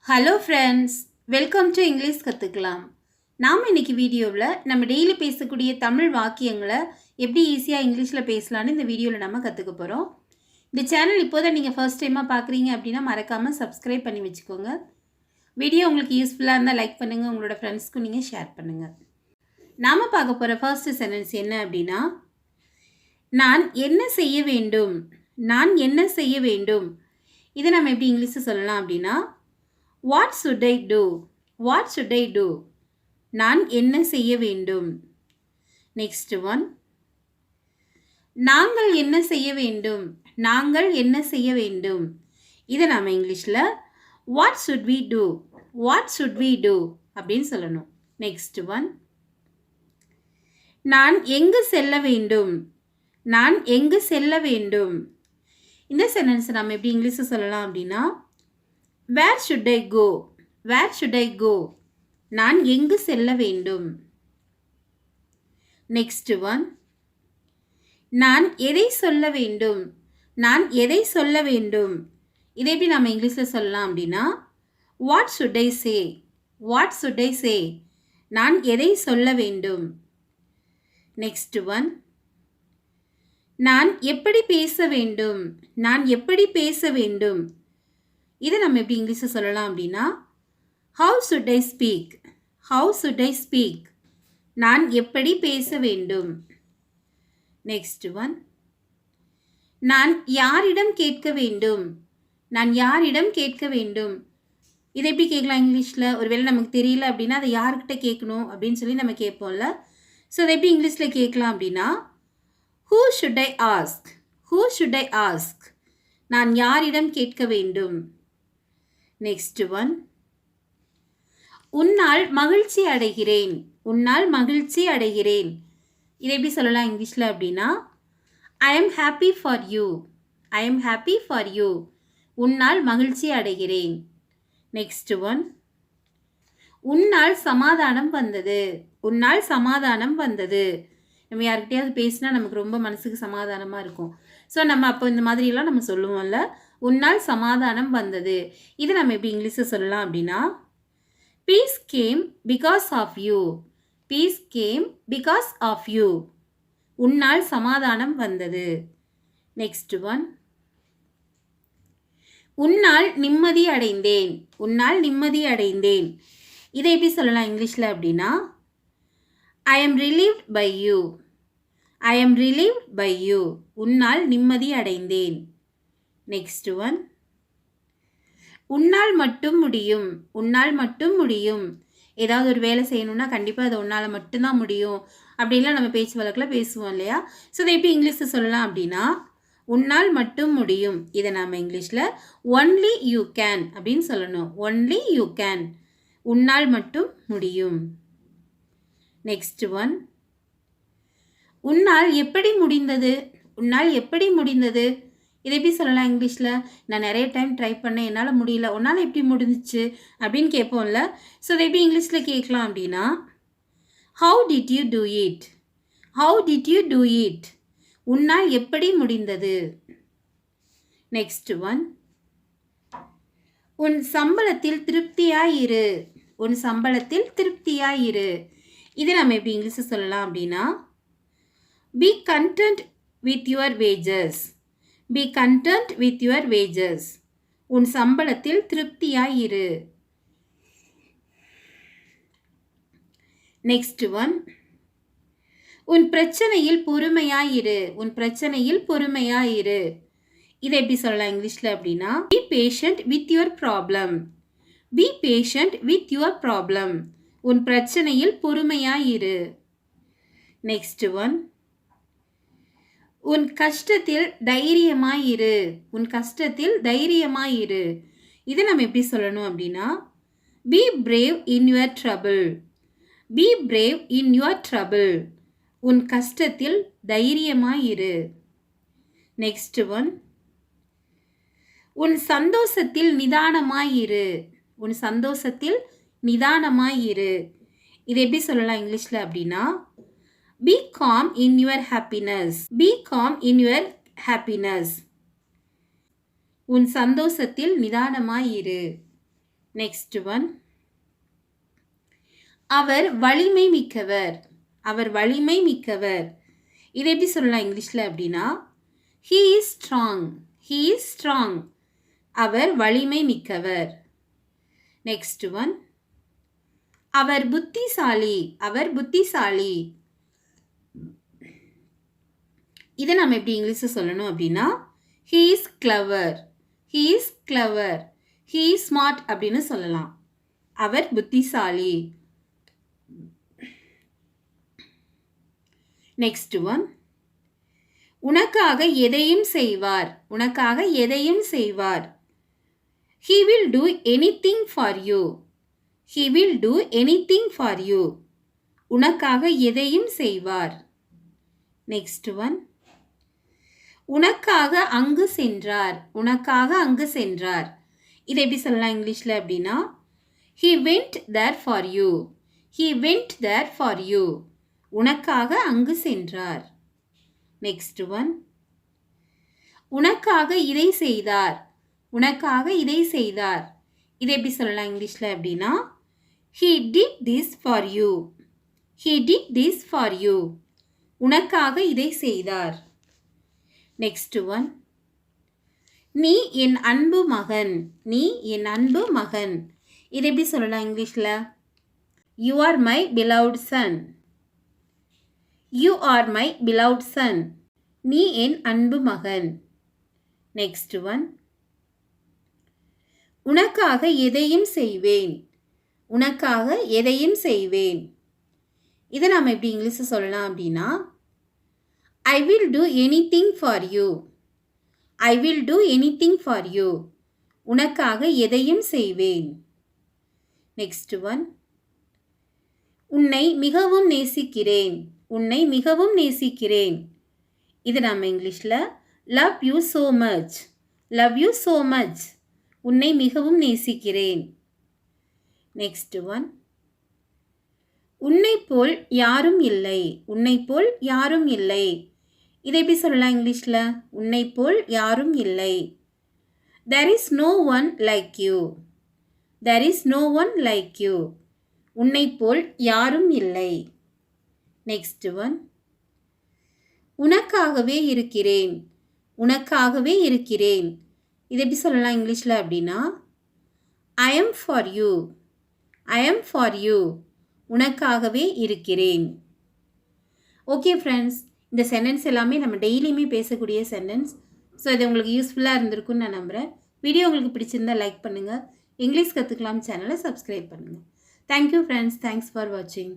Hello friends, welcome to English கற்றுக்கலாம். நாம் இன்றைக்கி வீடியோவில் நம்ம டெய்லி பேசக்கூடிய தமிழ் வாக்கியங்களை எப்படி ஈஸியாக இங்கிலீஷில் பேசலான்னு இந்த வீடியோவில் நம்ம கற்றுக்க போகிறோம். இந்த சேனல் இப்போதான் நீங்கள் ஃபர்ஸ்ட் டைமாக பார்க்குறீங்க அப்படின்னா மறக்காமல் சப்ஸ்கிரைப் பண்ணி வச்சுக்கோங்க. வீடியோ உங்களுக்கு யூஸ்ஃபுல்லாக இருந்தால் லைக் பண்ணுங்கள், உங்களோட ஃப்ரெண்ட்ஸ்க்கும் நீங்கள் ஷேர் பண்ணுங்கள். நாம் பார்க்க போகிற ஃபர்ஸ்ட் சென்டென்ஸ் என்ன அப்படின்னா, நான் என்ன செய்ய வேண்டும், நான் என்ன செய்ய வேண்டும். இதை நம்ம எப்படி இங்கிலீஷில் சொல்லலாம் அப்படின்னா, What should I do? What should I do? நான் என்ன செய்ய வேண்டும். நெக்ஸ்ட் ஒன், நாங்கள் என்ன செய்ய வேண்டும், நாங்கள் என்ன செய்ய வேண்டும். இதை நாம் இங்கிலீஷில் What should we do? What should we do? அப்படின்னு சொல்லணும். நெக்ஸ்ட் ஒன், நான் எங்கு செல்ல வேண்டும், நான் எங்கு செல்ல வேண்டும். இந்த சென்டென்ஸை நாம் எப்படி இங்கிலீஷில் சொல்லலாம் அப்படின்னா, Where should I go? Where should I go? நான் எங்கு செல்ல வேண்டும். நெக்ஸ்ட் ஒன், நான் எதை சொல்ல வேண்டும், நான் எதை சொல்ல வேண்டும். இதை எப்படி நம்ம இங்கிலீஷில் சொல்லலாம் அப்படின்னா, What should I say? What should I say? நான் எதை சொல்ல வேண்டும். நெக்ஸ்ட் ஒன், நான் எப்படி பேச வேண்டும், நான் எப்படி பேச வேண்டும். இதை நம்ம எப்படி இங்கிலீஷில் சொல்லலாம் அப்படின்னா, How should I speak? How should I speak? நான் எப்படி பேச வேண்டும். நெக்ஸ்ட் ஒன், நான் யாரிடம் கேட்க வேண்டும், நான் யாரிடம் கேட்க வேண்டும். இதை எப்படி கேட்கலாம் இங்கிலீஷில், ஒருவேளை நமக்கு தெரியல அப்படின்னா அதை யார்கிட்ட கேட்கணும் அப்படின்னு சொல்லி நம்ம கேட்போம்ல. ஸோ அதை எப்படி இங்கிலீஷில் கேட்கலாம் அப்படின்னா, Who should I ask? Who should I ask? நான் யாரிடம் கேட்க வேண்டும். நெக்ஸ்ட் ஒன், உன்னால் மகிழ்ச்சி அடைகிறேன், உன்னால் மகிழ்ச்சி அடைகிறேன். இதை எப்படி சொல்லலாம் இங்கிலீஷில் அப்படின்னா, I am happy for you. I am happy for you. உன்னால் மகிழ்ச்சி அடைகிறேன். நெக்ஸ்ட் ஒன், உன்னால் சமாதானம் வந்தது, உன்னால் சமாதானம் வந்தது. நம்ம யார்கிட்டயாவது பேசினா நமக்கு ரொம்ப மனசுக்கு சமாதானமாக இருக்கும். ஸோ நம்ம அப்போ இந்த மாதிரிலாம் நம்ம சொல்லுவோம்ல, உன்னால் சமாதானம் வந்தது. இதை நம்ம எப்படி இங்கிலீஷில் சொல்லலாம் அப்படின்னா, Peace came because of you. Peace came because of you. உன்னால் சமாதானம் வந்தது. நெக்ஸ்ட் ஒன், உன்னால் நிம்மதி அடைந்தேன், உன்னால் நிம்மதி அடைந்தேன். இதை எப்படி சொல்லலாம் இங்கிலீஷில் அப்படின்னா, I am relieved by you. I am relieved by you. உன்னால் நிம்மதி அடைந்தேன். நெக்ஸ்ட் ஒன், உன்னால் மட்டும் முடியும், உன்னால் மட்டும் முடியும். ஏதாவது ஒரு வேலை செய்யணும்னா கண்டிப்பாக அது உன்னால் மட்டும்தான் முடியும் அப்படின்லாம் நம்ம பேச்சு வழக்கில் பேசுவோம் இல்லையா. ஸோ இதை எப்படி இங்கிலீஷில் சொல்லலாம் அப்படின்னா, உன்னால் மட்டும் முடியும். இதை நம்ம இங்கிலீஷில் ஒன்லி யூ கேன் அப்படின்னு சொல்லணும். ஒன்லி யூ கேன், உன்னால் மட்டும் முடியும். நெக்ஸ்ட் ஒன், உன்னால் எப்படி முடிந்தது, உன்னால் எப்படி முடிந்தது. இதை எப்படி சொல்லலாம் இங்கிலீஷில், நான் நிறைய டைம் ட்ரை பண்ணேன், என்னால் முடியல, உன்னால் எப்படி முடிஞ்சிச்சு அப்படின்னு கேட்போம்ல. ஸோ இதை எப்படி இங்கிலீஷில் கேட்கலாம் அப்படின்னா, How did you do it? How did you do it? உன்னால் எப்படி முடிந்தது. நெக்ஸ்ட் ஒன், உன் சம்பளத்தில் திருப்தியாயிரு, உன் சம்பளத்தில் திருப்தியாயிரு. இதை நம்ம எப்படி இங்கிலீஷில் சொல்லலாம் அப்படின்னா, Be content with your wages. Be content with your wages. உன் சம்பளத்தில் திருப்தியாயிரு. நெக்ஸ்ட் ஒன், உன் பிரச்சனையில் பொறுமையாயிரு, உன் பிரச்சனையில் பொறுமையாயிரு. இதை எப்படி சொல்லலாம் இங்கிலீஷில் அப்படின்னா, Be patient with your problem. Be patient with your problem. உன் பிரச்சனையில் பொறுமையாயிரு. நெக்ஸ்ட் ஒன், உன் கஷ்டத்தில் தைரியமாயிரு, உன் கஷ்டத்தில் தைரியமாயிரு. இதை நம்ம எப்படி சொல்லணும் அப்படின்னா, Be brave in your trouble. Be brave in your trouble. உன் கஷ்டத்தில் தைரியமாயிரு. நெக்ஸ்ட் ஒன், உன் சந்தோஷத்தில் நிதானமாயிரு, உன் சந்தோஷத்தில் நிதானமாயிரு. இதை எப்படி சொல்லலாம் இங்கிலீஷில் அப்படின்னா, Be calm in your happiness. Be calm in your happiness. உன் சந்தோஷத்தில் நிதானமாயிரு. நெக்ஸ்ட் ஒன், அவர் வலிமை மிக்கவர். அவர் வலிமை மிக்கவர். இதை எப்படி சொல்லலாம் இங்கிலீஷில் அப்படின்னா, he is strong. he is strong. அவர் வலிமை மிக்கவர். நெக்ஸ்ட் ஒன், அவர் புத்திசாலி. அவர் புத்திசாலி. இதை நம்ம எப்படி இங்கிலீஷில் சொல்லணும் அப்படின்னா, he is clever. he is clever. he is smart அப்படின்னு சொல்லலாம். அவர் புத்திசாலி. நெக்ஸ்ட் ஒன், உனக்காக எதையும் செய்வார். உனக்காக எதையும் செய்வார். he will do anything for you. he will do anything for you. உனக்காக எதையும் செய்வார். நெக்ஸ்ட் ஒன், உனக்காக அங்கு சென்றார். உனக்காக அங்கு சென்றார். இதை எப்படி சொல்லலாம் இங்கிலீஷில் அப்படின்னா, he went there for you. he went there for you. உனக்காக அங்கு சென்றார். நெக்ஸ்ட் ஒன், உனக்காக இதை செய்தார். உனக்காக இதை செய்தார். இதை எப்படி சொல்லலாம் இங்கிலீஷில் அப்படின்னா, he did this for you. he did this for you. உனக்காக இதை செய்தார். நெக்ஸ்ட் ஒன், நீ என் அன்பு மகன். நீ என் அன்பு மகன். இதை எப்படி சொல்லலாம் இங்கிலீஷில், you are my beloved son. you are my beloved son. நீ என் அன்பு மகன். நெக்ஸ்ட் ஒன், உனக்காக எதையும் செய்வேன். உனக்காக எதையும் செய்வேன். இதை நாம் எப்படி இங்கிலீஷில் சொல்லலாம் அப்படின்னா, I will do anything for you. I will do anything for you. உனக்காக எதையும் செய்வேன். நெக்ஸ்ட் ஒன், உன்னை மிகவும் நேசிக்கிறேன். உன்னை மிகவும் நேசிக்கிறேன். இது நம்ம இங்கிலீஷில் love you so much. love you so much. உன்னை மிகவும் நேசிக்கிறேன். நெக்ஸ்ட் ஒன், உன்னை போல் யாரும் இல்லை. உன்னை போல் யாரும் இல்லை. இதை எப்படி சொல்லலாம் இங்கிலீஷில், உன்னை போல் யாரும் இல்லை. there is no one like you. there is no one like you. உன்னை போல் யாரும் இல்லை. நெக்ஸ்ட் ஒன், உனக்காகவே இருக்கிறேன். உனக்காகவே இருக்கிறேன். இதை எப்படி சொல்லலாம் இங்கிலீஷில் அப்படின்னா, I am for you. I am for you. உனக்காகவே இருக்கிறேன். ஓகே ஃப்ரெண்ட்ஸ், இந்த சென்டென்ஸ் எல்லாமே நம்ம டெய்லியுமே பேசக்கூடிய சென்டென்ஸ். ஸோ இது உங்களுக்கு யூஸ்ஃபுல்லாக இருந்திருக்குன்னு நான் நம்புகிறேன். வீடியோ உங்களுக்கு பிடிச்சிருந்தால் லைக் பண்ணுங்கள். இங்கிலீஷ் கற்றுக்கலாம் சேனலை சப்ஸ்கிரைப் பண்ணுங்கள். Thank you friends. தேங்க்ஸ் ஃபார் வாட்சிங்.